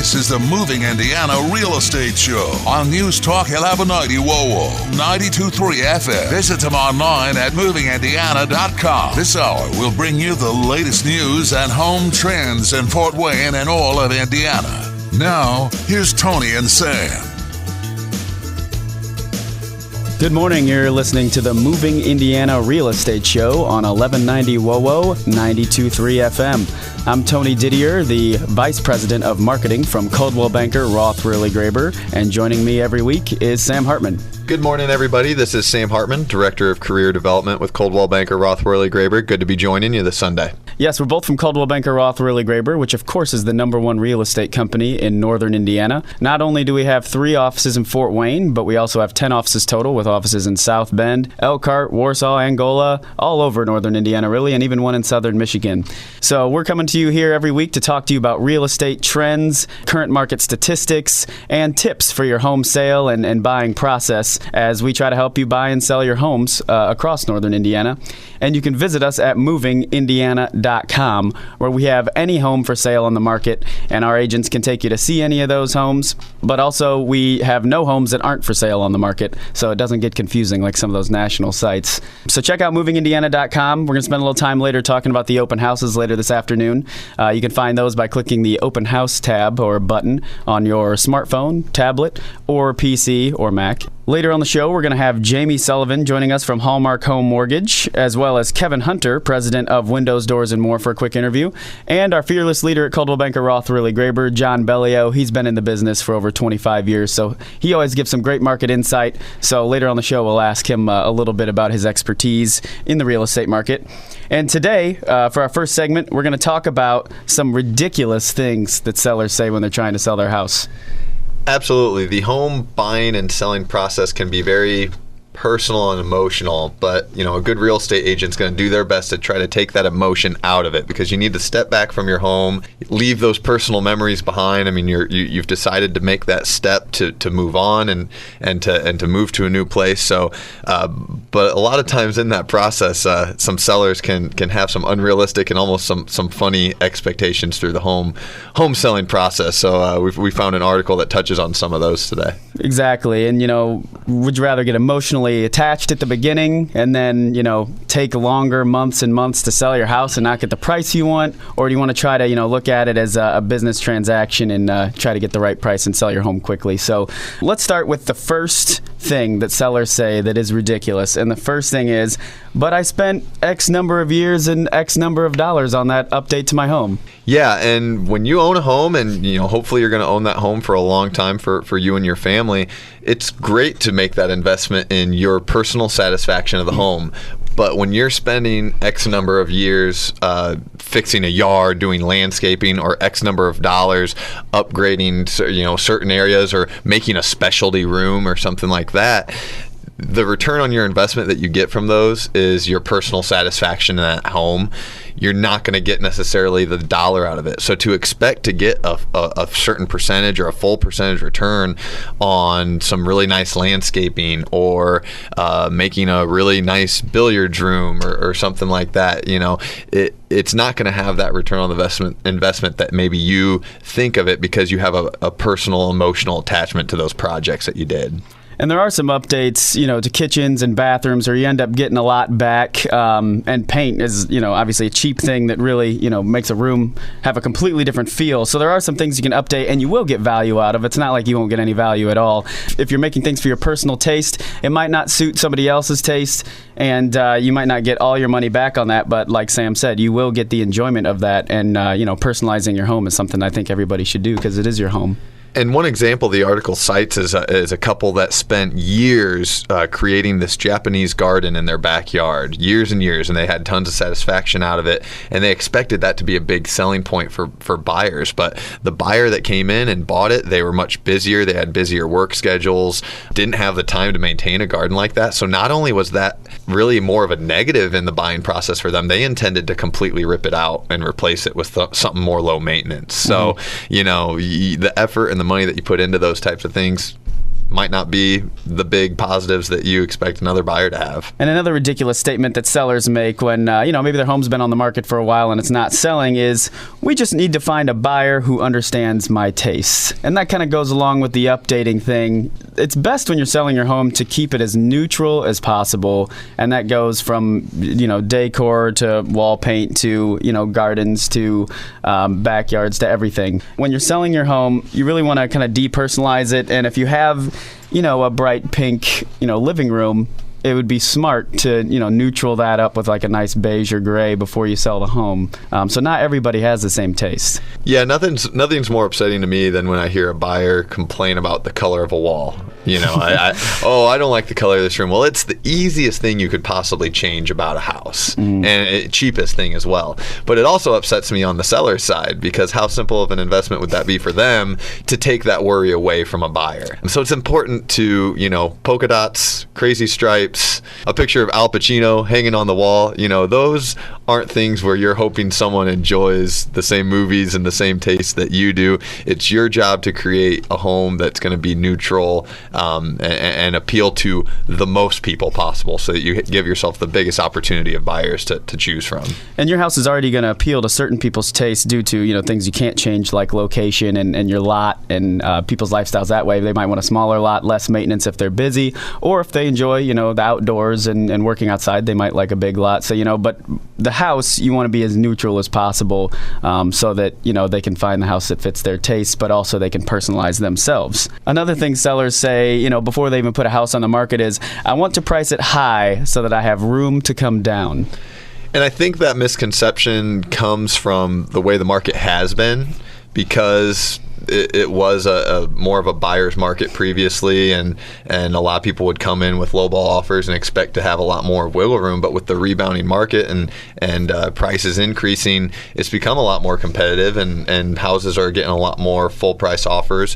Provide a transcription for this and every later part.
This is the Moving Indiana Real Estate Show on News Talk 1190 WOWO, 92.3 FM. Visit them online at movingindiana.com. This hour will bring you the latest news and home trends in Fort Wayne and all of Indiana. Now, here's Tony and Sam. Good morning. You're listening to the Moving Indiana Real Estate Show on 1190 WOWO, 92.3 FM. I'm Tony Didier, the Vice President of Marketing from Coldwell banker Roth, Wehrly, and joining me every week is Sam Hartman. Good morning, everybody. This is Sam Hartman, Director of Career Development with Coldwell banker Roth, Wehrly. Good to be joining you this Sunday. Yes, we're both from Coldwell banker Roth, Wehrly, which of course is the #1 real estate company in northern Indiana. Not only do we have 3 offices in Fort Wayne, but we also have 10 offices total, with offices in South Bend, Elkhart, Warsaw, Angola, all over northern Indiana really, and even one in southern Michigan. So we're coming to you here every week to talk to you about real estate trends, current market statistics, and tips for your home sale and buying process as we try to help you buy and sell your homes across northern Indiana. And you can visit us at movingindiana.com, where we have any home for sale on the market, and our agents can take you to see any of those homes. But also, we have no homes that aren't for sale on the market, so it doesn't get confusing like some of those national sites. So check out movingindiana.com. We're going to spend a little time later talking about the open houses later this afternoon. You can find those by clicking the open house tab or button on your smartphone, tablet, or PC or Mac. Later on the show, we're going to have Jamie Sullivan joining us from Hallmark Home Mortgage, as well as Kevin Hunter, president of Windows, Doors, and More, for a quick interview. And our fearless leader at Coldwell banker Roth, Wehrly, John Bellio. He's been in the business for over 25 years, so he always gives some great market insight. So later on the show, we'll ask him a little bit about his expertise in the real estate market. And today, for our first segment, we're going to talk about some ridiculous things that sellers say when they're trying to sell their house. Absolutely. The home buying and selling process can be very personal and emotional, but a good real estate agent's going to do their best to try to take that emotion out of it, because you need to step back from your home, leave those personal memories behind. I mean, you've decided to make that step to move on and to move to a new place. So, but a lot of times in that process, some sellers can have some unrealistic and almost some funny expectations through the home selling process. So we found an article that touches on some of those today. Exactly, and would you rather get emotionally attached at the beginning and then take longer months and months to sell your house and not get the price you want, or do you want to try to look at it as a business transaction and try to get the right price and sell your home quickly? So let's start with the first thing that sellers say that is ridiculous, and the first thing is, but I spent X number of years and X number of dollars on that update to my home. Yeah, and when you own a home, and hopefully you're going to own that home for a long time for you and your family, it's great to make that investment in your personal satisfaction of the home. But when you're spending X number of years fixing a yard, doing landscaping, or X number of dollars upgrading certain areas, or making a specialty room or something like that, the return on your investment that you get from those is your personal satisfaction in that home. You're not going to get necessarily the dollar out of it. So to expect to get a certain percentage or a full percentage return on some really nice landscaping, or making a really nice billiards room or something like that, it's not going to have that return on investment that maybe you think of it, because you have a personal, emotional attachment to those projects that you did. And there are some updates, to kitchens and bathrooms, or you end up getting a lot back. And paint is, obviously a cheap thing that really, makes a room have a completely different feel. So there are some things you can update, and you will get value out of. It's not like you won't get any value at all. If you're making things for your personal taste, it might not suit somebody else's taste, and you might not get all your money back on that. But like Sam said, you will get the enjoyment of that. And, personalizing your home is something I think everybody should do, because it is your home. And one example the article cites is a couple that spent years creating this Japanese garden in their backyard, years and years, and they had tons of satisfaction out of it, and they expected that to be a big selling point for buyers. But the buyer that came in and bought it, they were much busier, they had busier work schedules, didn't have the time to maintain a garden like that. So not only was that really more of a negative in the buying process for them, they intended to completely rip it out and replace it with something more low maintenance. So, the effort and the money that you put into those types of things, might not be the big positives that you expect another buyer to have. And another ridiculous statement that sellers make when, maybe their home's been on the market for a while and it's not selling is, we just need to find a buyer who understands my tastes. And that kind of goes along with the updating thing. It's best when you're selling your home to keep it as neutral as possible. And that goes from, decor to wall paint to, gardens to backyards to everything. When you're selling your home, you really want to kind of depersonalize it. And if you have, a bright pink, living room, it would be smart to, neutral that up with like a nice beige or gray before you sell the home. So not everybody has the same taste. Yeah, nothing's more upsetting to me than when I hear a buyer complain about the color of a wall. I don't like the color of this room. Well, it's the easiest thing you could possibly change about a house, and cheapest thing as well. But it also upsets me on the seller's side, because how simple of an investment would that be for them to take that worry away from a buyer? And so it's important to, polka dots, crazy stripes, a picture of Al Pacino hanging on the wall. Those aren't things where you're hoping someone enjoys the same movies and the same taste that you do. It's your job to create a home that's going to be neutral and appeal to the most people possible, so that you give yourself the biggest opportunity of buyers to choose from. And your house is already going to appeal to certain people's tastes due to things you can't change, like location and your lot and people's lifestyles that way. They might want a smaller lot, less maintenance if they're busy, or if they enjoy the outdoors and working outside, they might like a big lot. So but the house, you want to be as neutral as possible, so that they can find the house that fits their tastes, but also they can personalize themselves. Another thing sellers say before they even put a house on the market is, I want to price it high so that I have room to come down. And I think that misconception comes from the way the market has been, because it was a more of a buyer's market previously, and a lot of people would come in with lowball offers and expect to have a lot more wiggle room. But with the rebounding market and prices increasing, it's become a lot more competitive, and houses are getting a lot more full price offers.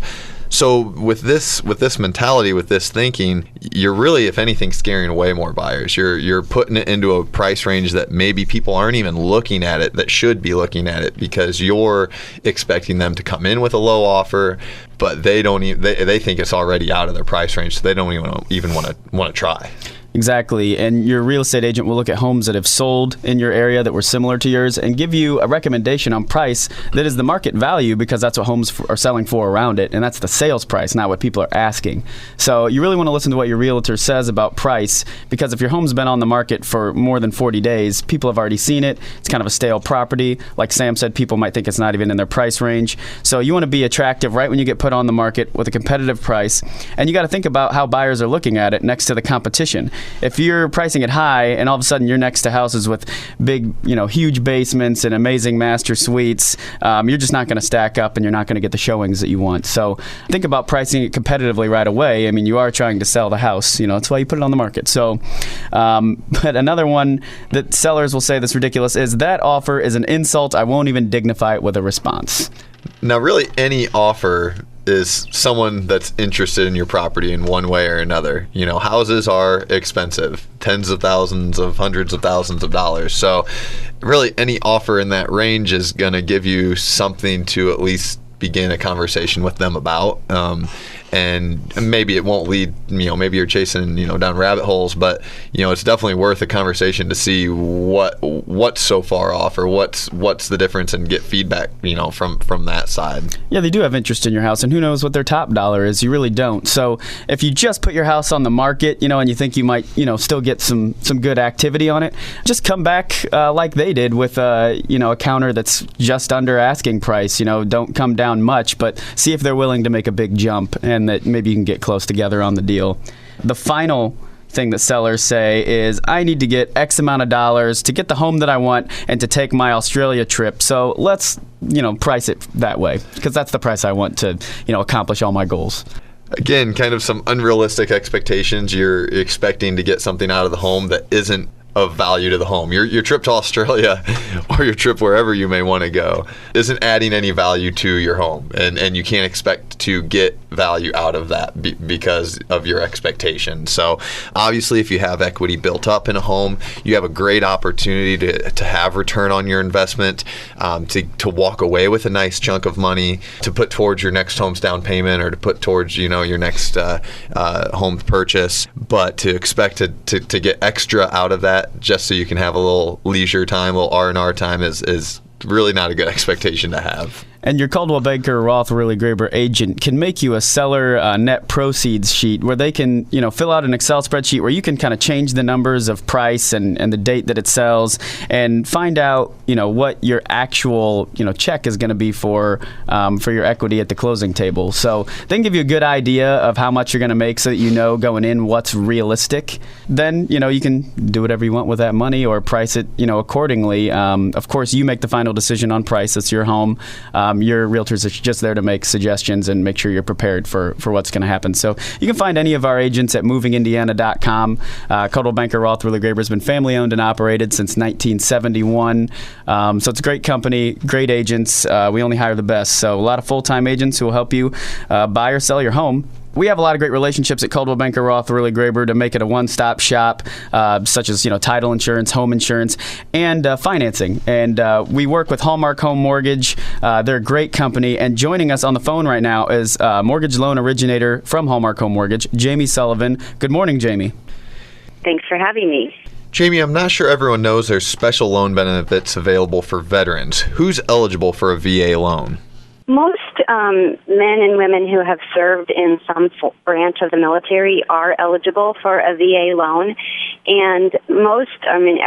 So with this mentality, with this thinking, you're really, if anything, scaring away more buyers. You're putting it into a price range that maybe people aren't even looking at it, that should be looking at it, because you're expecting them to come in with a low offer, but they don't they think it's already out of their price range, so they don't even want to try. Exactly. And your real estate agent will look at homes that have sold in your area that were similar to yours and give you a recommendation on price that is the market value, because that's what homes are selling for around it. And that's the sales price, not what people are asking. So you really want to listen to what your realtor says about price, because if your home's been on the market for more than 40 days, people have already seen it. It's kind of a stale property. Like Sam said, people might think it's not even in their price range. So you want to be attractive right when you get put on the market with a competitive price. And you got to think about how buyers are looking at it next to the competition. If you're pricing it high and all of a sudden you're next to houses with big, huge basements and amazing master suites, you're just not going to stack up, and you're not going to get the showings that you want. So think about pricing it competitively right away. I mean, you are trying to sell the house. That's why you put it on the market. So, but another one that sellers will say that's ridiculous is, that offer is an insult. I won't even dignify it with a response. Now, really, any offer is someone that's interested in your property in one way or another. Houses are expensive, tens of thousands of hundreds of thousands of dollars. So really, any offer in that range is going to give you something to at least begin a conversation with them about. And maybe it won't lead, maybe you're chasing, down rabbit holes, but, it's definitely worth a conversation to see what's so far off, or what's the difference, and get feedback, from that side. Yeah, they do have interest in your house, and who knows what their top dollar is. You really don't. So if you just put your house on the market, and you think you might, still get some good activity on it, just come back like they did with, a counter that's just under asking price. Don't come down much, but see if they're willing to make a big jump, and that maybe you can get close together on the deal. The final thing that sellers say is, I need to get X amount of dollars to get the home that I want and to take my Australia trip. So let's, price it that way, because that's the price I want to, accomplish all my goals. Again, kind of some unrealistic expectations. You're expecting to get something out of the home that isn't of value to the home. Your trip to Australia or your trip wherever you may want to go isn't adding any value to your home, and you can't expect to get value out of that because of your expectations. So obviously, if you have equity built up in a home, you have a great opportunity to have return on your investment, to walk away with a nice chunk of money to put towards your next home's down payment or to put towards your next home purchase. But to expect to get extra out of that just so you can have a little leisure time, a little R&R time is really not a good expectation to have. And your Coldwell Banker Roth Wehrly Graber agent can make you a seller net proceeds sheet where they can, fill out an Excel spreadsheet where you can kind of change the numbers of price and the date that it sells and find out, what your actual, check is going to be for your equity at the closing table. So they can give you a good idea of how much you're going to make so that you know going in what's realistic. Then, you can do whatever you want with that money or price it, accordingly. Of course, you make the final decision on price. It's your home. Your realtors are just there to make suggestions and make sure you're prepared for what's going to happen. So you can find any of our agents at movingindiana.com. Coldwell Banker Roth Wehrly Graber has been family owned and operated since 1971. So it's a great company, great agents. We only hire the best. So a lot of full-time agents who will help you buy or sell your home. We have a lot of great relationships at Coldwell Banker Roth Wehrly Graber to make it a one-stop shop, such as title insurance, home insurance, and financing. And we work with Hallmark Home Mortgage. They're a great company. And joining us on the phone right now is mortgage loan originator from Hallmark Home Mortgage, Jamie Sullivan. Good morning, Jamie. Thanks for having me. Jamie, I'm not sure everyone knows there's special loan benefits available for veterans. Who's eligible for a VA loan? Most men and women who have served in some branch of the military are eligible for a VA loan. And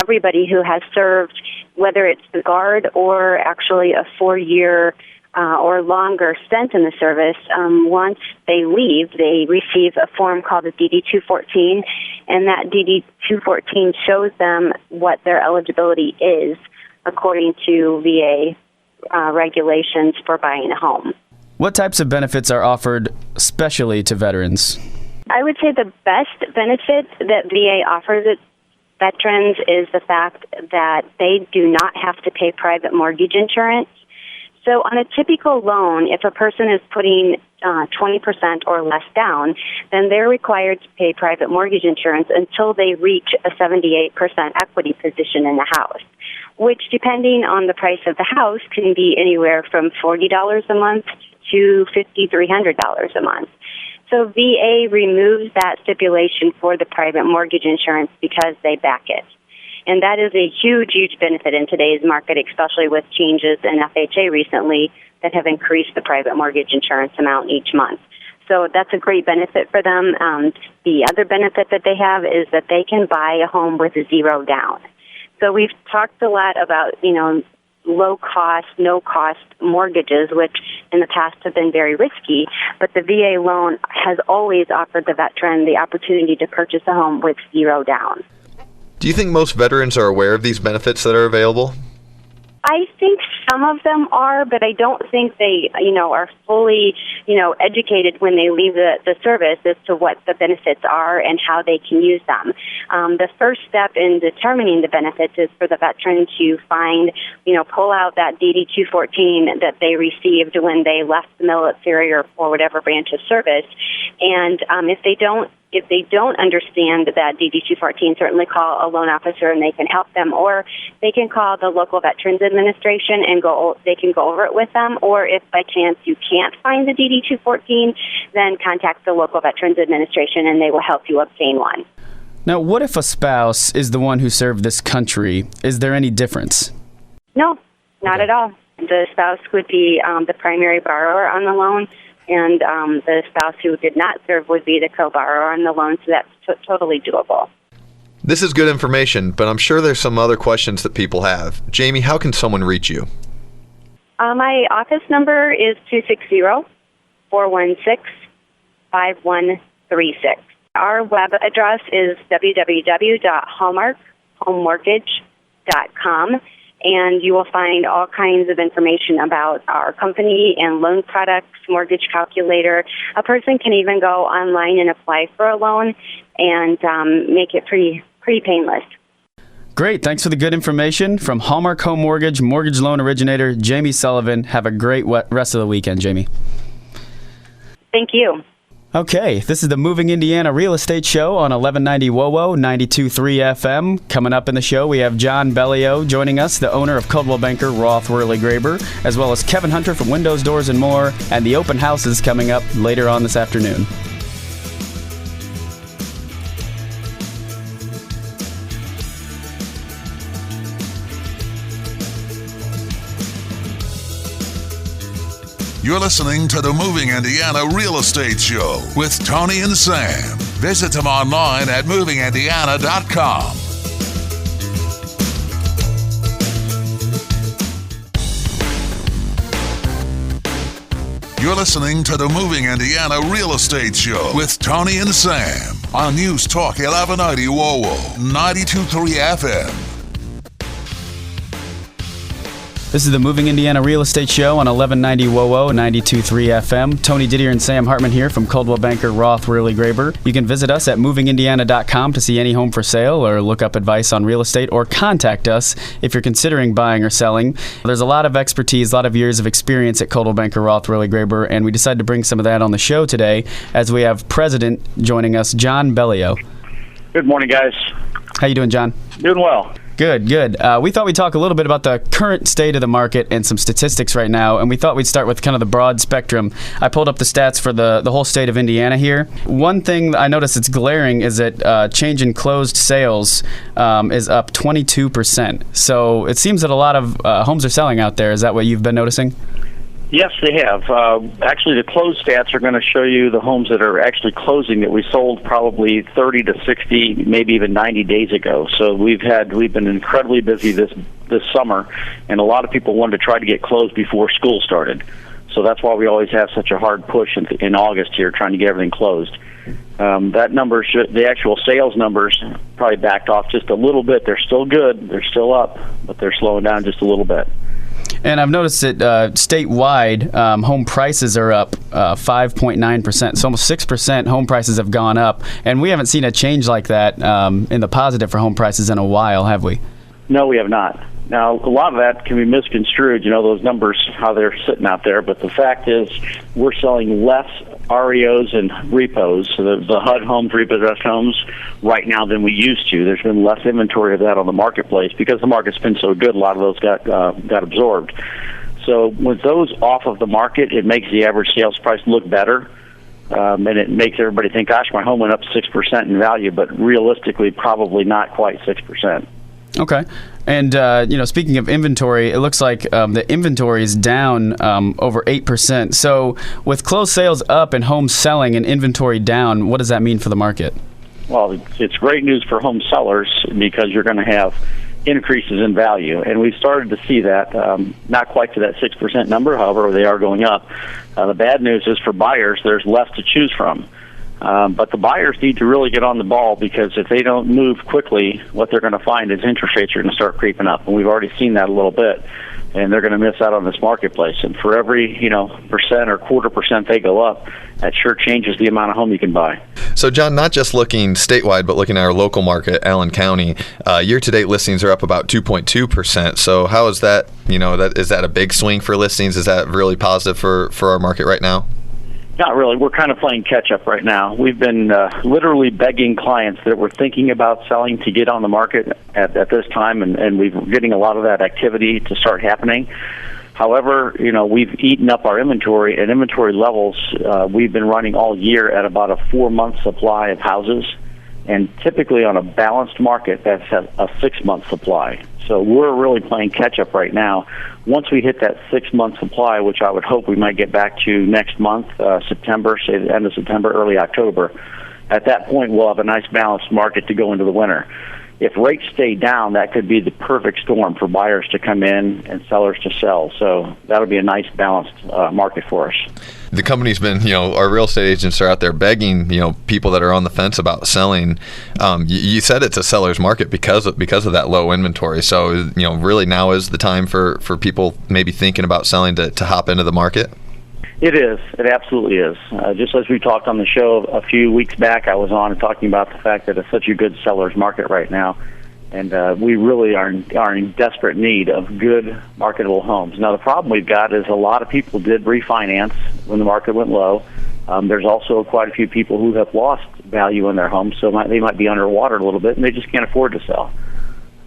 everybody who has served, whether it's the Guard or actually a 4-year or longer stint in the service, once they leave, they receive a form called a DD-214, and that DD-214 shows them what their eligibility is according to VA regulations for buying a home. What types of benefits are offered specially to veterans? I would say the best benefit that VA offers its veterans is the fact that they do not have to pay private mortgage insurance. So on a typical loan, if a person is putting 20% or less down, then they're required to pay private mortgage insurance until they reach a 78% equity position in the house, which, depending on the price of the house, can be anywhere from $40 a month to $5,300 a month. So VA removes that stipulation for the private mortgage insurance because they back it. And that is a huge, huge benefit in today's market, especially with changes in FHA recently that have increased the private mortgage insurance amount each month. So that's a great benefit for them. The other benefit that they have is that they can buy a home with zero down. So we've talked a lot about, low-cost, no-cost mortgages, which in the past have been very risky, but the VA loan has always offered the veteran the opportunity to purchase a home with zero down. Do you think most veterans are aware of these benefits that are available? I think some of them are, but I don't think they, are fully, educated when they leave the service as to what the benefits are and how they can use them. The first step in determining the benefits is for the veteran to find, pull out that DD-214 that they received when they left the military or whatever branch of service. And if they don't understand that DD-214, certainly call a loan officer and they can help them, or they can call the local Veterans Administration and they can go over it with them, or if by chance you can't find the DD-214, then contact the local Veterans Administration and they will help you obtain one. Now, what if a spouse is the one who served this country? Is there any difference? No, not at all. The spouse would be the primary borrower on the loan, and the spouse who did not serve would be the co-borrower on the loan, so that's totally doable. This is good information, but I'm sure there's some other questions that people have. Jamie, how can someone reach you? My office number is 260-416-5136. Our web address is www.hallmarkhomemortgage.com. And you will find all kinds of information about our company and loan products, mortgage calculator. A person can even go online and apply for a loan and make it pretty painless. Great. Thanks for the good information from Hallmark Home Mortgage, mortgage loan originator Jamie Sullivan. Have a great rest of the weekend, Jamie. Thank you. Okay, this is the Moving Indiana Real Estate Show on 1190 WOWO, 92.3 FM. Coming up in the show, we have John Bellio joining us, the owner of Coldwell Banker, Roth, Wehrly, Graber, as well as Kevin Hunter from Windows, Doors, and More, and the open house is coming up later on this afternoon. You're listening to the Moving Indiana Real Estate Show with Tony and Sam. Visit them online at movingindiana.com. You're listening to the Moving Indiana Real Estate Show with Tony and Sam on News Talk 1190 WOWO, 92.3 FM. This is the Moving Indiana Real Estate Show on 1190 WOWO, 92.3 FM. Tony, Didier, and Sam Hartman here from Coldwell Banker, Roth, Wehrly, Graber. You can visit us at movingindiana.com to see any home for sale or look up advice on real estate or contact us if you're considering buying or selling. There's a lot of expertise, a lot of years of experience at Coldwell Banker, Roth, Wehrly, Graber, and we decided to bring some of that on the show today as we have President joining us, John Bellio. Good morning, guys. How you doing, John? Doing well. Good. We thought we'd talk a little bit about the current state of the market and some statistics right now, and we thought we'd start with kind of the broad spectrum. I pulled up the stats for the whole state of Indiana here. One thing I noticed that's glaring is that change in closed sales is up 22%. So it seems that a lot of homes are selling out there. Is that what you've been noticing? Yes, they have. Actually, the closed stats are going to show you the homes that are actually closing that we sold probably 30 to 60, maybe even 90 days ago. So we've been incredibly busy this summer, and a lot of people wanted to try to get closed before school started. So that's why we always have such a hard push in August here, trying to get everything closed. That number, the actual sales numbers, probably backed off just a little bit. They're still good. They're still up, but they're slowing down just a little bit. And I've noticed that statewide, home prices are up 5.9%. So almost 6% home prices have gone up. And we haven't seen a change like that in the positive for home prices in a while, have we? No, we have not. Now, a lot of that can be misconstrued, those numbers, how they're sitting out there. But the fact is we're selling less REOs and repos, so the HUD homes, repossessed homes, right now than we used to. There's been less inventory of that on the marketplace because the market's been so good. A lot of those got absorbed. So with those off of the market, it makes the average sales price look better, and it makes everybody think, gosh, my home went up 6% in value, but realistically, probably not quite 6%. Okay. And, speaking of inventory, it looks like the inventory is down over 8%. So with closed sales up and homes selling and inventory down, what does that mean for the market? Well, it's great news for home sellers because you're going to have increases in value. And we've started to see that, not quite to that 6% number, however, they are going up. The bad news is for buyers, there's less to choose from. But the buyers need to really get on the ball because if they don't move quickly, what they're going to find is interest rates are going to start creeping up. And we've already seen that a little bit. And they're going to miss out on this marketplace. And for every, percent or 0.25% they go up, that sure changes the amount of home you can buy. So, John, not just looking statewide, but looking at our local market, Allen County, year-to-date listings are up about 2.2%. So how is that, is that a big swing for listings? Is that really positive for our market right now? Not really. We're kind of playing catch-up right now. We've been literally begging clients that were thinking about selling to get on the market at this time, and we're getting a lot of that activity to start happening. However, we've eaten up our inventory, and inventory levels, we've been running all year at about a 4-month supply of houses, and typically on a balanced market, that's a 6-month supply. So we're really playing catch-up right now. Once we hit that 6-month supply, which I would hope we might get back to next month, September, say the end of September, early October, at that point we'll have a nice balanced market to go into the winter. If rates stay down, that could be the perfect storm for buyers to come in and sellers to sell. So that'll be a nice balanced market for us. The company's been, our real estate agents are out there begging, people that are on the fence about selling. You said it's a seller's market because of that low inventory. So, really now is the time for people maybe thinking about selling to hop into the market? It is. It absolutely is. Just as we talked on the show a few weeks back, I was on and talking about the fact that it's such a good seller's market right now. And we really are in desperate need of good marketable homes. Now, the problem we've got is a lot of people did refinance when the market went low. There's also quite a few people who have lost value in their homes, so they might be underwater a little bit, and they just can't afford to sell.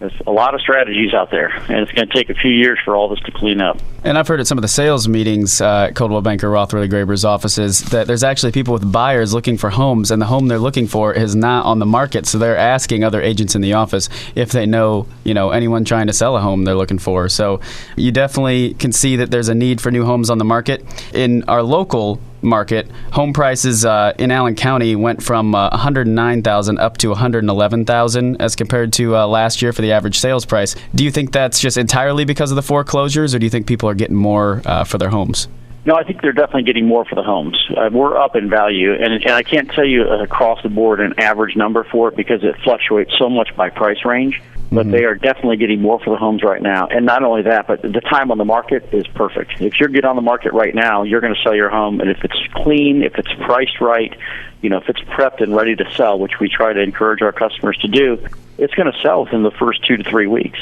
There's a lot of strategies out there, and it's going to take a few years for all this to clean up. And I've heard at some of the sales meetings at Coldwell Banker, Roth, Wehrly, Graber's offices that there's actually people with buyers looking for homes, and the home they're looking for is not on the market. So they're asking other agents in the office if they know anyone trying to sell a home they're looking for. So you definitely can see that there's a need for new homes on the market. In our local market, home prices in Allen County went from $109,000 up to $111,000 as compared to last year for the average sales price. Do you think that's just entirely because of the foreclosures, or do you think people are getting more for their homes? No, I think they're definitely getting more for the homes. We're up in value, and I can't tell you across the board an average number for it because it fluctuates so much by price range. But they are definitely getting more for the homes right now. And not only that, but the time on the market is perfect. If you're good on the market right now, you're going to sell your home. And if it's clean, if it's priced right, if it's prepped and ready to sell, which we try to encourage our customers to do, it's going to sell within the first 2 to 3 weeks.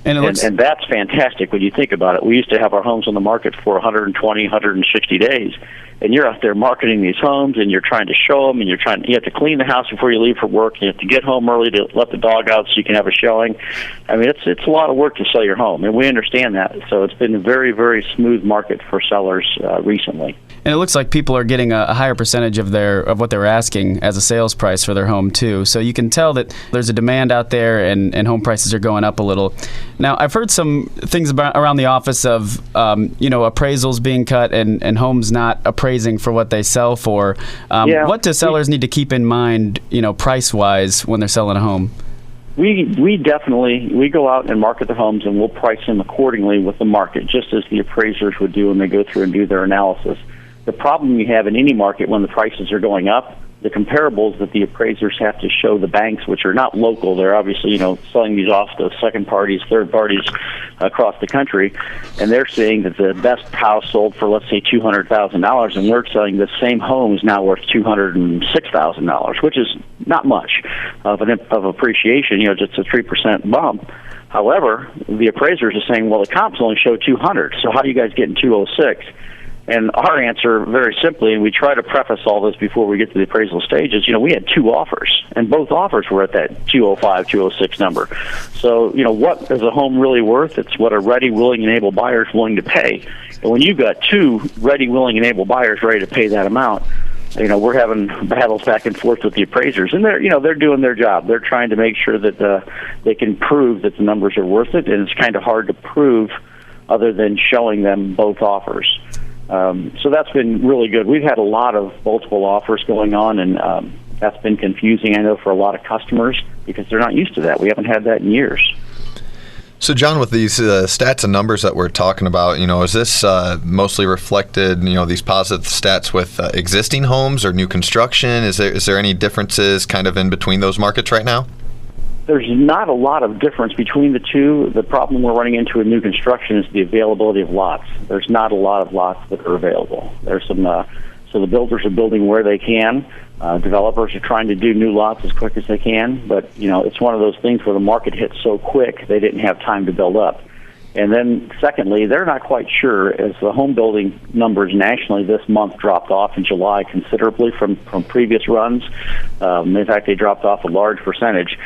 And that's fantastic when you think about it. We used to have our homes on the market for 120, 160 days. And you're out there marketing these homes, and you're trying to show them, and you have to clean the house before you leave for work. You have to get home early to let the dog out so you can have a showing. I mean, it's a lot of work to sell your home, and we understand that. So it's been a very, very smooth market for sellers recently. And it looks like people are getting a higher percentage of what they're asking as a sales price for their home, too. So you can tell that there's a demand out there, and home prices are going up a little. Now, I've heard some things around the office of, appraisals being cut and homes not appraising for what they sell for. What do sellers need to keep in mind, price-wise when they're selling a home? We definitely go out and market the homes, and we'll price them accordingly with the market, just as the appraisers would do when they go through and do their analysis. The problem you have in any market when the prices are going up, the comparables that the appraisers have to show the banks, which are not local, they're obviously, selling these off to second parties, third parties across the country, and they're saying that the best house sold for, let's say, $200,000, and we're selling the same home is now worth $206,000, which is not much of appreciation, just a 3% bump. However, the appraisers are saying, well, the comps only show 200, so how do you guys get in 206? And our answer, very simply, and we try to preface all this before we get to the appraisal stages, we had 2 offers, and both offers were at that 205, 206 number. So, what is a home really worth? It's what a ready, willing, and able buyer is willing to pay. And when you've got 2 ready, willing, and able buyers ready to pay that amount, we're having battles back and forth with the appraisers, and they're doing their job. They're trying to make sure that they can prove that the numbers are worth it, and it's kind of hard to prove other than showing them both offers. So that's been really good. We've had a lot of multiple offers going on, and that's been confusing, I know, for a lot of customers because they're not used to that. We haven't had that in years. So, John, with these stats and numbers that we're talking about, is this mostly reflected, these positive stats with existing homes or new construction? Is there any differences kind of in between those markets right now? There's not a lot of difference between the two. The problem we're running into in new construction is the availability of lots. There's not a lot of lots that are available. There's some, so the builders are building where they can. Developers are trying to do new lots as quick as they can, but it's one of those things where the market hits so quick they didn't have time to build up. And then, secondly, they're not quite sure, as the home building numbers nationally this month dropped off in July considerably from previous runs. In fact, they dropped off a large percentage.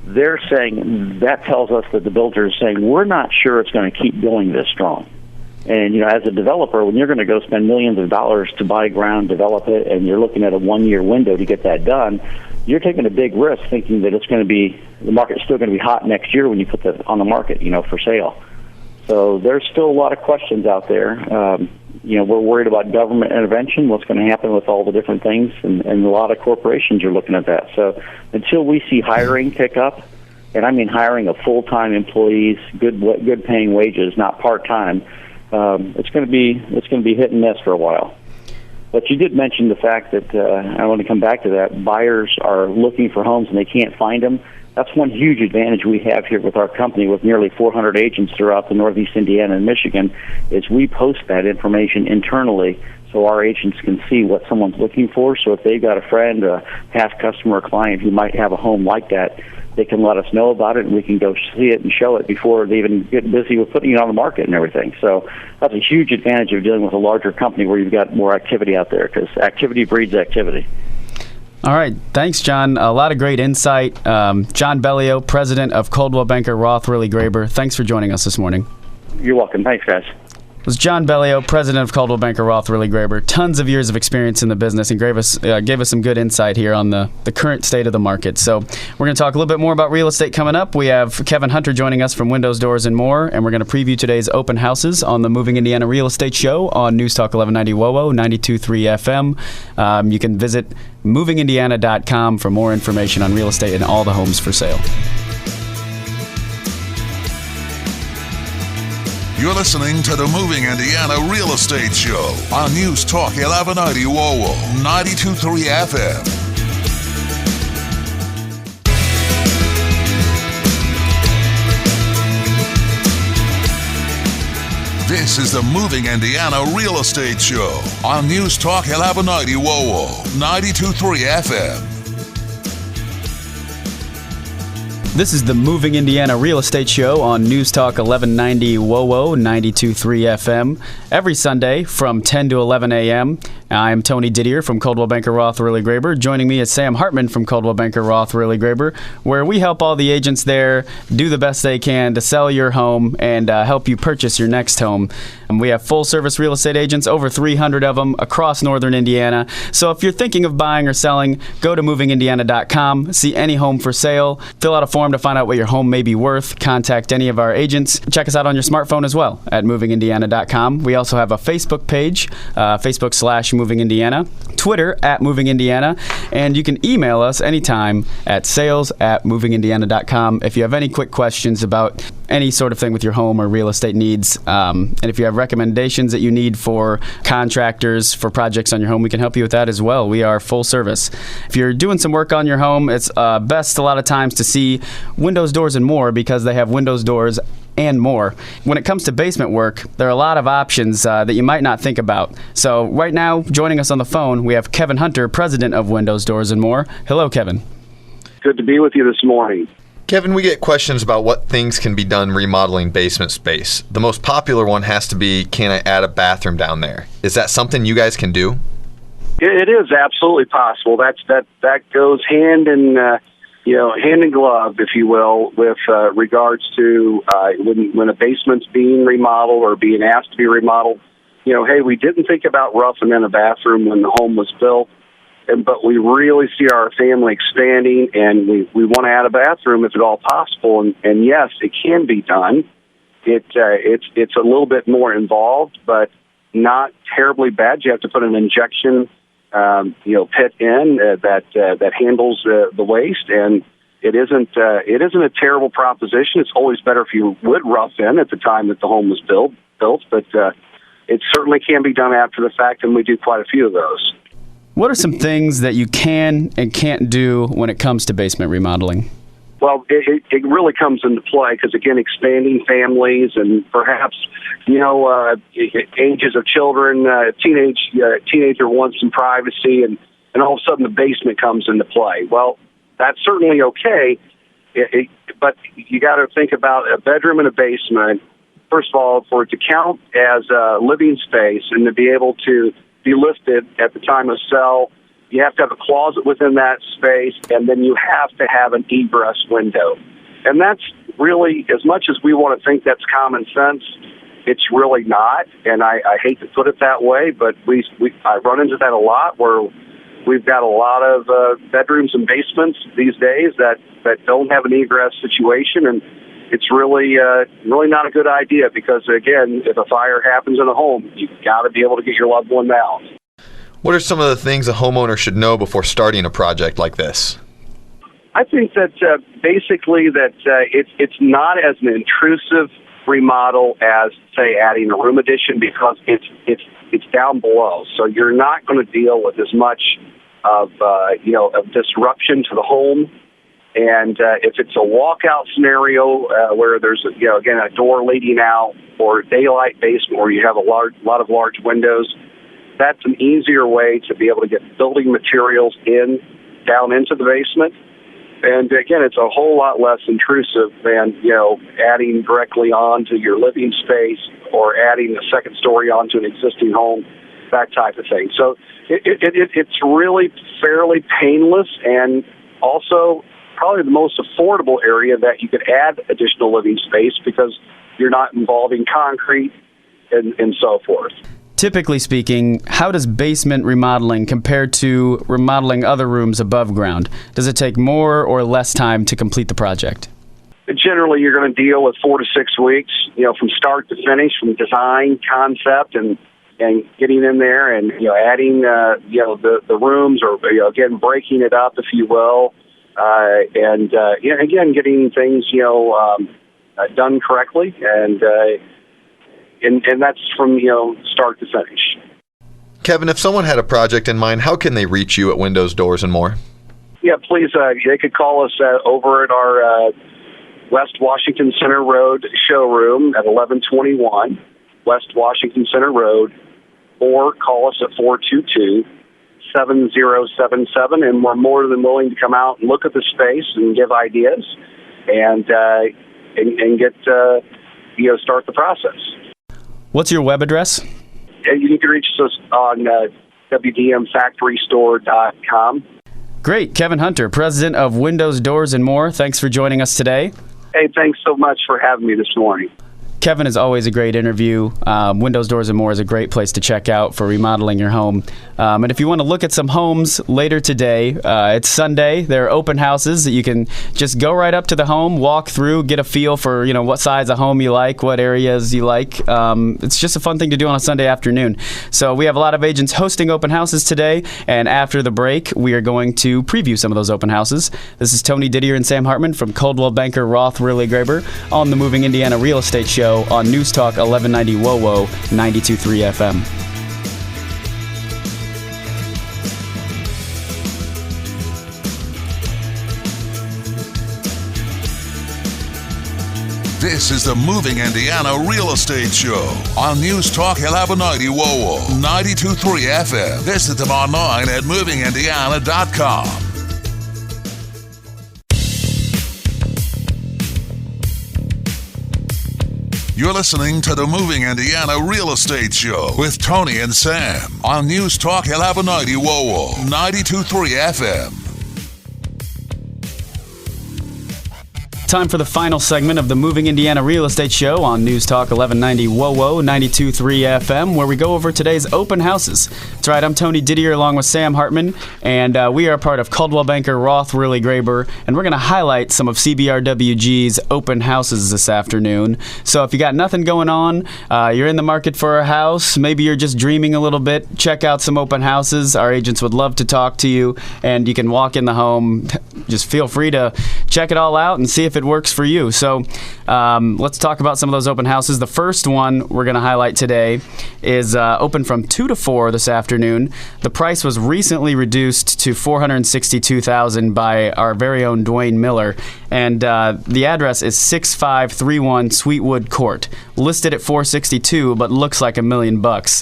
They're saying that tells us that the builders are saying we're not sure it's going to keep going this strong. And, as a developer, when you're going to go spend millions of dollars to buy ground, develop it, and you're looking at a 1-year window to get that done, you're taking a big risk thinking that the market's still going to be hot next year when you put that on the market, for sale. So there's still a lot of questions out there. We're worried about government intervention, what's going to happen with all the different things, and a lot of corporations are looking at that. So until we see hiring pick up, and I mean hiring of full-time employees, good paying wages, not part-time, it's going to be hit and miss for a while. But you did mention the fact that, I want to come back to that, buyers are looking for homes and they can't find them. That's one huge advantage we have here with our company with nearly 400 agents throughout the Northeast Indiana and Michigan is we post that information internally so our agents can see what someone's looking for. So if they've got a friend, a past customer or client who might have a home like that, they can let us know about it, and we can go see it and show it before they even get busy with putting it on the market and everything. So that's a huge advantage of dealing with a larger company where you've got more activity out there, because activity breeds activity. All right. Thanks, John. A lot of great insight. John Bellio, president of Coldwell Banker Roth, Wehrly Graber. Thanks for joining us this morning. You're welcome. Thanks, guys. It was John Bellio, president of Coldwell Banker Roth, Wehrly Graber. Tons of years of experience in the business, and gave us some good insight here on the current state of the market. So we're going to talk a little bit more about real estate coming up. We have Kevin Hunter joining us from Windows, Doors, and More, and we're going to preview today's open houses on the Moving Indiana Real Estate Show on News Talk 1190 WOWO, 92.3 FM. You can visit movingindiana.com for more information on real estate and all the homes for sale. You're listening to the Moving Indiana Real Estate Show on News Talk 1190 WOWO, 92.3 FM. This is the Moving Indiana Real Estate Show on News Talk 1190 WOWO, 92.3 FM. This is the Moving Indiana Real Estate Show on News Talk 1190 WOWO, 92.3 FM, every Sunday from 10 to 11 a.m. I'm Tony Didier from Coldwell Banker Roth, Wehrly Graber. Joining me is Sam Hartman from Coldwell Banker Roth, Wehrly Graber, where we help all the agents there do the best they can to sell your home and help you purchase your next home. And we have full-service real estate agents, over 300 of them across northern Indiana. So if you're thinking of buying or selling, go to movingindiana.com, see any home for sale, fill out a form to find out what your home may be worth, contact any of our agents. Check us out on your smartphone as well at movingindiana.com. We also have a Facebook page, Facebook/Moving Indiana, Twitter @Moving Indiana, and you can email us anytime at sales@movingindiana.com if you have any quick questions about any sort of thing with your home or real estate needs. And if you have recommendations that you need for contractors for projects on your home, we can help you with that as well. We are full service. If you're doing some work on your home, it's best a lot of times to see Windows, Doors, and More, because they have windows, doors, and more. When it comes to basement work, there are a lot of options that you might not think about. So right now, joining us on the phone, we have Kevin Hunter, president of Windows, Doors, and More. Hello, Kevin. Good to be with you this morning. Kevin, we get questions about what things can be done remodeling basement space. The most popular one has to be, can I add a bathroom down there? Is that something you guys can do? It is absolutely possible. That goes hand in glove, if you will, with regards to when a basement's being remodeled or being asked to be remodeled. Hey, we didn't think about roughing in a bathroom when the home was built, but we really see our family expanding, and we want to add a bathroom if at all possible. And yes, it can be done. It's a little bit more involved, but not terribly bad. You have to put an injection pit in that handles the waste, and it isn't a terrible proposition. It's always better if you would rough in at the time that the home was built, but it certainly can be done after the fact, and we do quite a few of those. What are some things that you can and can't do when it comes to basement remodeling? Well, it really comes into play because, again, expanding families and perhaps, ages of children, teenager wants some privacy, and all of a sudden the basement comes into play. Well, that's certainly okay, but you got to think about a bedroom and a basement. First of all, for it to count as a living space and to be able to be listed at the time of sale, you have to have a closet within that space, and then you have to have an egress window. And that's really, as much as we want to think that's common sense, it's really not. And I hate to put it that way, but I run into that a lot, where we've got a lot of bedrooms and basements these days that don't have an egress situation, and it's really not a good idea because, again, if a fire happens in a home, you've got to be able to get your loved one out. What are some of the things a homeowner should know before starting a project like this? I think that basically that it's not as an intrusive remodel as, say, adding a room addition, because it's down below, so you're not going to deal with as much of disruption to the home. And if it's a walkout scenario where there's again a door leading out, or daylight basement where you have a lot of large windows, that's an easier way to be able to get building materials down into the basement. And again, it's a whole lot less intrusive than, adding directly onto your living space or adding a second story onto an existing home, that type of thing. So it's really fairly painless, and also probably the most affordable area that you could add additional living space because you're not involving concrete and so forth. Typically speaking, how does basement remodeling compare to remodeling other rooms above ground? Does it take more or less time to complete the project? Generally, you're going to deal with 4 to 6 weeks, from start to finish, from design, concept, and getting in there and, adding, the rooms, or, again, breaking it up, if you will, and again, getting things, done correctly, and that's from, start to finish. Kevin, if someone had a project in mind, how can they reach you at Windows, Doors, and More? Yeah, please, they could call us over at our West Washington Center Road showroom at 1121 West Washington Center Road, or call us at 422-7077, and we're more than willing to come out and look at the space and give ideas and get, start the process. What's your web address? You can reach us on wdmfactorystore.com. Great. Kevin Hunter, president of Windows, Doors, and More. Thanks for joining us today. Hey, thanks so much for having me this morning. Kevin is always a great interview. Windows, Doors, and More is a great place to check out for remodeling your home. And if you want to look at some homes later today, it's Sunday. There are open houses that you can just go right up to the home, walk through, get a feel for what size of home you like, what areas you like. It's just a fun thing to do on a Sunday afternoon. So we have a lot of agents hosting open houses today, and after the break, we are going to preview some of those open houses. This is Tony Didier and Sam Hartman from Coldwell Banker Roth Wehrly Graber on the Moving Indiana Real Estate Show on News Talk 1190 WOWO 92.3 FM. This is the Moving Indiana Real Estate Show on News Talk 1190 WOWO 92.3 FM. Visit them online at movingindiana.com. You're listening to the Moving Indiana Real Estate Show with Tony and Sam on News Talk 1190 WOWO 92.3 FM. Time for the final segment of the Moving Indiana Real Estate Show on News Talk 1190 WOWO 92.3 FM, where we go over today's open houses. That's right, I'm Tony Didier along with Sam Hartman, and we are a part of Coldwell Banker Roth Wehrly Graber, and we're going to highlight some of CBRWG's open houses this afternoon. So if you got nothing going on, you're in the market for a house, maybe you're just dreaming a little bit, check out some open houses. Our agents would love to talk to you, and you can walk in the home. Just feel free to check it all out and see if it works for you. So let's talk about some of those open houses. The first one we're going to highlight today is open from 2 to 4 this afternoon. The price was recently reduced to $462,000 by our very own Dwayne Miller, and the address is 6531 Sweetwood Court. Listed at $462,000, but looks like $1 million.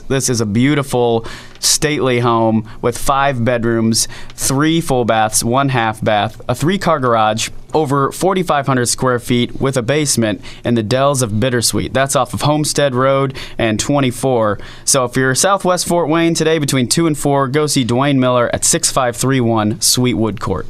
This is a beautiful, stately home with 5 bedrooms, 3 full baths, 1 half bath, a 3-car garage, over 4,500 square feet with a basement in the Dells of Bittersweet. That's off of Homestead Road and 24. So if you're Southwest Fort Wayne today between 2 and 4, go see Dwayne Miller at 6531 Sweetwood Court.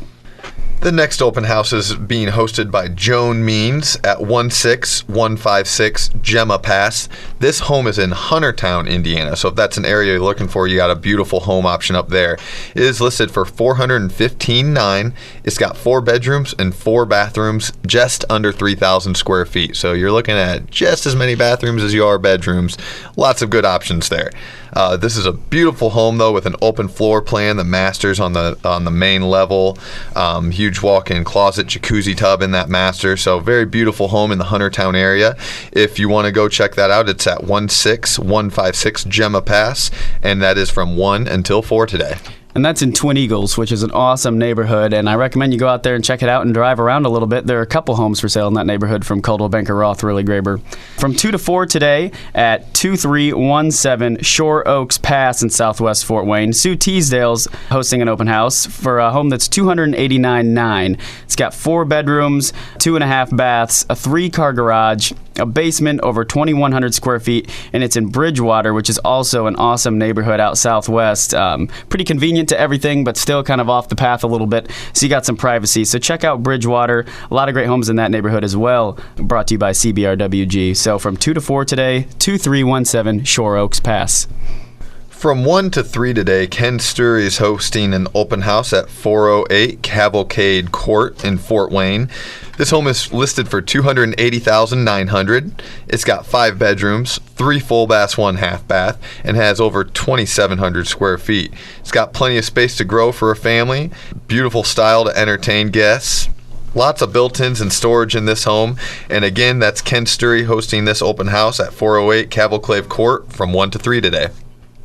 The next open house is being hosted by Joan Means at 16156 Gemma Pass. This home is in Huntertown, Indiana. So if that's an area you're looking for, you got a beautiful home option up there. It is listed for $415,900. It's got 4 bedrooms and 4 bathrooms, just under 3,000 square feet. So you're looking at just as many bathrooms as you are bedrooms. Lots of good options there. This is a beautiful home though, with an open floor plan. The master's on the main level. Huge walk-in closet, jacuzzi tub in that master. So very beautiful home in the Huntertown area. If you want to go check that out, it's at 16156 Gemma Pass, and that is from 1 until 4 today. And that's in Twin Eagles, which is an awesome neighborhood, and I recommend you go out there and check it out and drive around a little bit. There are a couple homes for sale in that neighborhood from Coldwell Banker Roth, Wehrly Graber. From 2 to 4 today at 2317 Shore Oaks Pass in southwest Fort Wayne, Sue Teasdale's hosting an open house for a home that's $289,900. It's got 4 bedrooms, 2.5 baths, a 3-car garage, a basement over 2,100 square feet, and it's in Bridgewater, which is also an awesome neighborhood out southwest. Pretty convenient to everything, but still kind of off the path a little bit, so you got some privacy. So check out Bridgewater. A lot of great homes in that neighborhood as well, brought to you by CBRWG. So from 2 to 4 today, 2317 Shore Oaks Pass. From 1 to 3 today, Ken Sturry is hosting an open house at 408 Cavalcade Court in Fort Wayne. This home is listed for $280,900. It's got 5 bedrooms, 3 full baths, 1 half bath, and has over 2,700 square feet. It's got plenty of space to grow for a family, beautiful style to entertain guests. Lots of built-ins and storage in this home. And again, that's Ken Sturry hosting this open house at 408 Cavalcade Court from 1 to 3 today.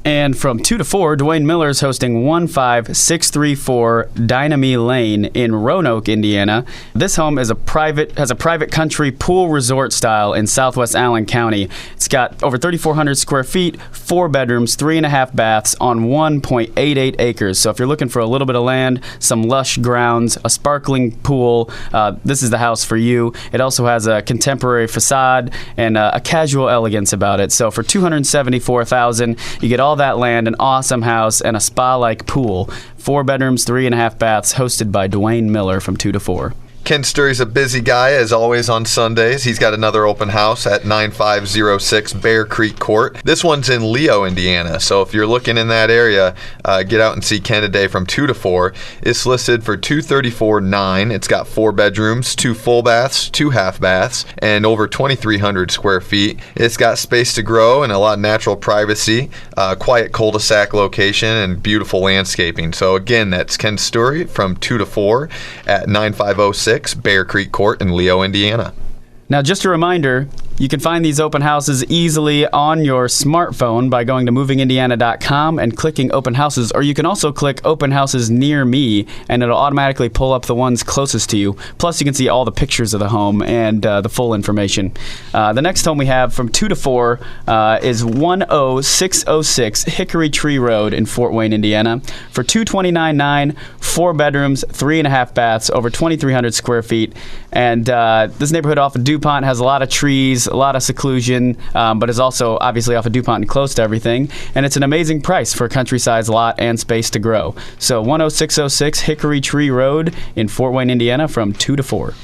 And from 2 to 4, Dwayne Miller is hosting 15634 Dynamy Lane in Roanoke, Indiana. This home has a private country pool resort style in southwest Allen County. It's got over 3,400 square feet, 4 bedrooms, 3.5 baths on 1.88 acres. So if you're looking for a little bit of land, some lush grounds, a sparkling pool, this is the house for you. It also has a contemporary facade and a casual elegance about it. So for $274,000, you get all that land, an awesome house, and a spa-like pool. 4 bedrooms, 3.5 baths, hosted by Dwayne Miller from 2 to 4. Ken Sturry's a busy guy, as always, on Sundays. He's got another open house at 9506 Bear Creek Court. This one's in Leo, Indiana. So if you're looking in that area, get out and see Ken today from 2 to 4. It's listed for $234,900. It's got 4 bedrooms, 2 full baths, 2 half baths, and over 2,300 square feet. It's got space to grow and a lot of natural privacy, quiet cul-de-sac location, and beautiful landscaping. So again, that's Ken Sturry from 2 to 4 at 9506 Bear Creek Court in Leo, Indiana. Now, just a reminder, you can find these open houses easily on your smartphone by going to movingindiana.com and clicking open houses, or you can also click open houses near me, and it'll automatically pull up the ones closest to you. Plus, you can see all the pictures of the home and the full information. The next home we have from 2 to 4 is 10606 Hickory Tree Road in Fort Wayne, Indiana, for $229,900, 4 bedrooms, 3.5 baths, over 2,300 square feet. And this neighborhood off of DuPont has a lot of trees, a lot of seclusion, but is also obviously off of DuPont and close to everything. And it's an amazing price for a country-sized lot and space to grow. So 10606 Hickory Tree Road in Fort Wayne, Indiana, from 2 to 4.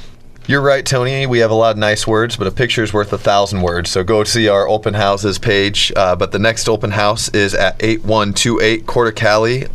You're right, Tony. We have a lot of nice words, but a picture's worth 1,000 words. So go see our open houses page. But the next open house is at 8128 Corticali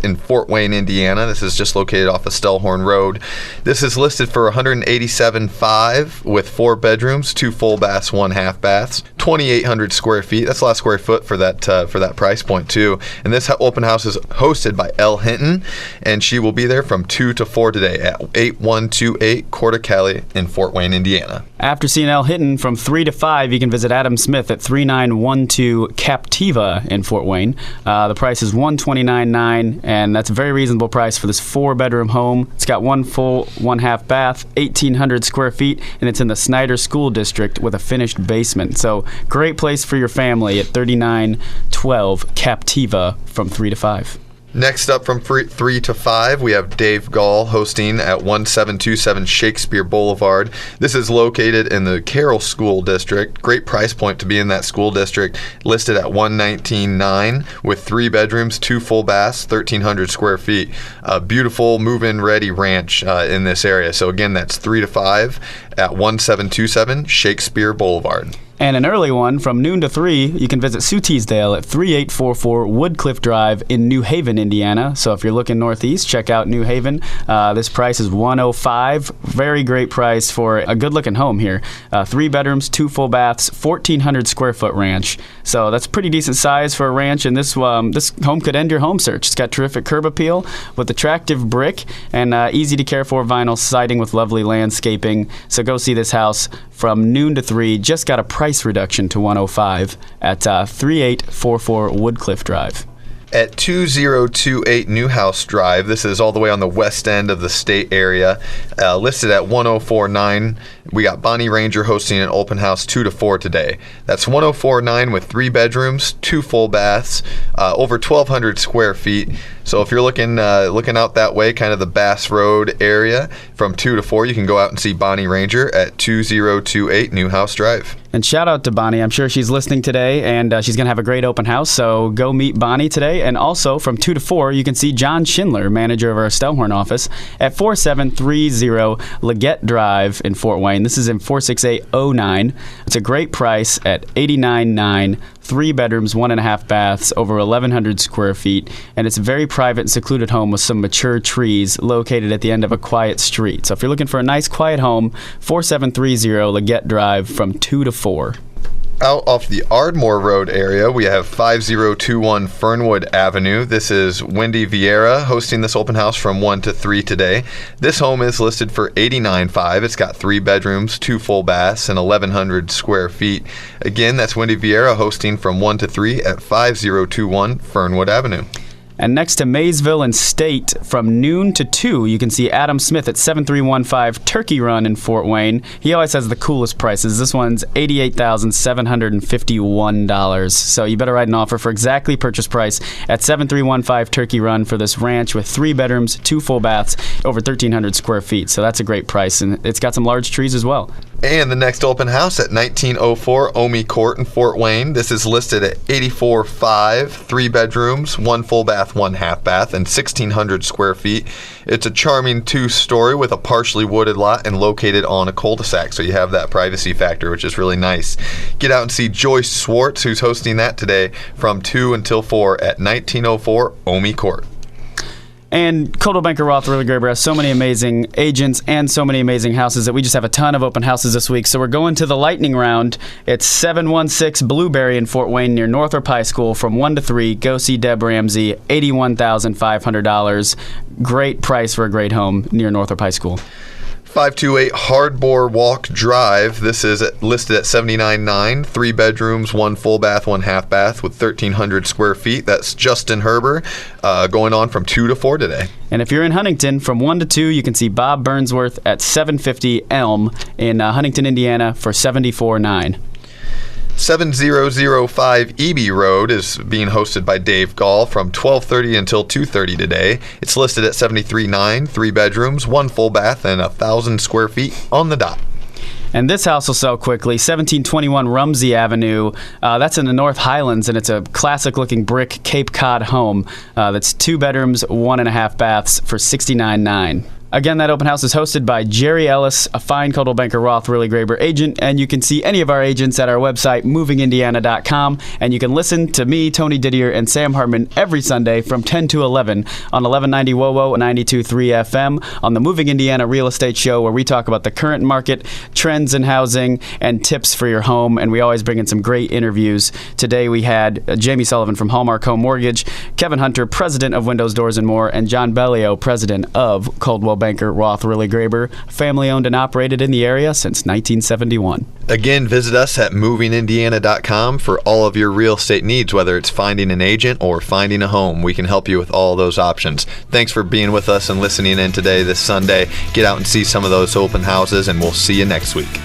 in Fort Wayne, Indiana. This is just located off of Stellhorn Road. This is listed for $187,500 with 4 bedrooms, 2 full baths, 1 half baths, 2,800 square feet. That's a lot of square foot for that price point too. And this open house is hosted by Elle Hinton, and she will be there from 2 to 4 today at 8128 Corticali in Fort Wayne, Indiana. After seeing Elle Hinton from 3 to 5, you can visit Adam Smith at 3912 Captiva in Fort Wayne. The price is $129,900, and that's a very reasonable price for this 4-bedroom home. It's got 1 full, 1 half bath, 1,800 square feet, and it's in the Snyder School District with a finished basement. So great place for your family at 3912 Captiva from 3 to 5. Next up from 3 to 5, we have Dave Gall hosting at 1727 Shakespeare Boulevard. This is located in the Carroll School District. Great price point to be in that school district, listed at $119,900 with 3 bedrooms, 2 full baths, 1,300 square feet. A beautiful move-in ready ranch in this area. So again, that's 3 to 5 at 1727 Shakespeare Boulevard. And an early one from noon to 3, you can visit Sue Teasdale at 3844 Woodcliff Drive in New Haven, Indiana. So if you're looking northeast, check out New Haven. This price is $105,000. Very great price for a good-looking home here. 3 bedrooms, 2 full baths, 1,400 square foot ranch. So that's pretty decent size for a ranch, and this home could end your home search. It's got terrific curb appeal with attractive brick and easy to care for vinyl siding with lovely landscaping. So go see this house from noon to 3. Just got a price reduction to $105,000 at 3844 Woodcliff Drive. At 2028 Newhouse Drive, this is all the way on the west end of the state area, listed at 1049. We got Bonnie Ranger hosting an open house 2 to 4 today. That's 1049 with 3 bedrooms, 2 full baths, over 1,200 square feet. So if you're looking out that way, kind of the Bass Road area, from 2 to 4, you can go out and see Bonnie Ranger at 2028 Newhouse Drive. And shout out to Bonnie. I'm sure she's listening today, and she's going to have a great open house. So go meet Bonnie today. And also from 2 to 4, you can see John Schindler, manager of our Stellhorn office, at 4730 Leggett Drive in Fort Wayne. This is in 46809. It's a great price at $89,900. 3 bedrooms, 1.5 baths, over 1,100 square feet, and it's a very private and secluded home with some mature trees located at the end of a quiet street. So if you're looking for a nice, quiet home, 4730 Leggett Drive from 2 to 4. Out off the Ardmore Road area, we have 5021 Fernwood Avenue. This is Wendy Vieira hosting this open house from 1 to 3 today. This home is listed for $89,500. It's got 3 bedrooms, 2 full baths, and 1,100 square feet. Again, that's Wendy Vieira hosting from 1 to 3 at 5021 Fernwood Avenue. And next to Maysville and State, from noon to 2, you can see Adam Smith at 7315 Turkey Run in Fort Wayne. He always has the coolest prices. This one's $88,751. So you better write an offer for exactly purchase price at 7315 Turkey Run for this ranch with 3 bedrooms, 2 full baths, over 1,300 square feet. So that's a great price, and it's got some large trees as well. And the next open house at 1904 Omi Court in Fort Wayne. This is listed at $84,500, 3 bedrooms, 1 full bath, 1 half bath, and 1,600 square feet. It's a charming 2-story with a partially wooded lot and located on a cul-de-sac, so you have that privacy factor, which is really nice. Get out and see Joyce Swartz, who's hosting that today from 2 until 4 at 1904 Omi Court. And Coldwell Banker Roth Wehrly Graber has so many amazing agents and so many amazing houses that we just have a ton of open houses this week. So we're going to the lightning round. It's 716 Blueberry in Fort Wayne near Northrop High School from 1 to 3. Go see Deb Ramsey, $81,500. Great price for a great home near Northrop High School. 528 Hardbore Walk Drive. This is listed at $79,900, 3 bedrooms, 1 full bath, 1 half bath with 1,300 square feet. That's Justin Herber, going on from 2 to 4 today. And if you're in Huntington, from 1 to 2, you can see Bob Burnsworth at 750 Elm in Huntington, Indiana for $74,900. 7005 EB Road is being hosted by Dave Gall from 12:30 until 2:30 today. It's listed at $73,900, 3 bedrooms, 1 full bath, and 1,000 square feet on the dot. And this house will sell quickly. 1721 Rumsey Avenue. That's in the North Highlands, and it's a classic-looking brick Cape Cod home. That's 2 bedrooms, 1.5 baths for $69,900. Again, that open house is hosted by Jerry Ellis, a fine Coldwell Banker Roth Wehrly Graber agent, and you can see any of our agents at our website, movingindiana.com, and you can listen to me, Tony Didier, and Sam Hartman every Sunday from 10 to 11 on 1190 WOWO, 92.3 FM on the Moving Indiana Real Estate Show, where we talk about the current market, trends in housing, and tips for your home, and we always bring in some great interviews. Today we had Jamie Sullivan from Hallmark Home Mortgage, Kevin Hunter, president of Windows, Doors, and More, and John Bellio, president of Coldwell Banker Roth Wehrly Graber, family owned and operated in the area since 1971. Again, visit us at movingindiana.com for all of your real estate needs, whether it's finding an agent or finding a home. We can help you with all those options. Thanks for being with us and listening in today this Sunday. Get out and see some of those open houses, and we'll see you next week.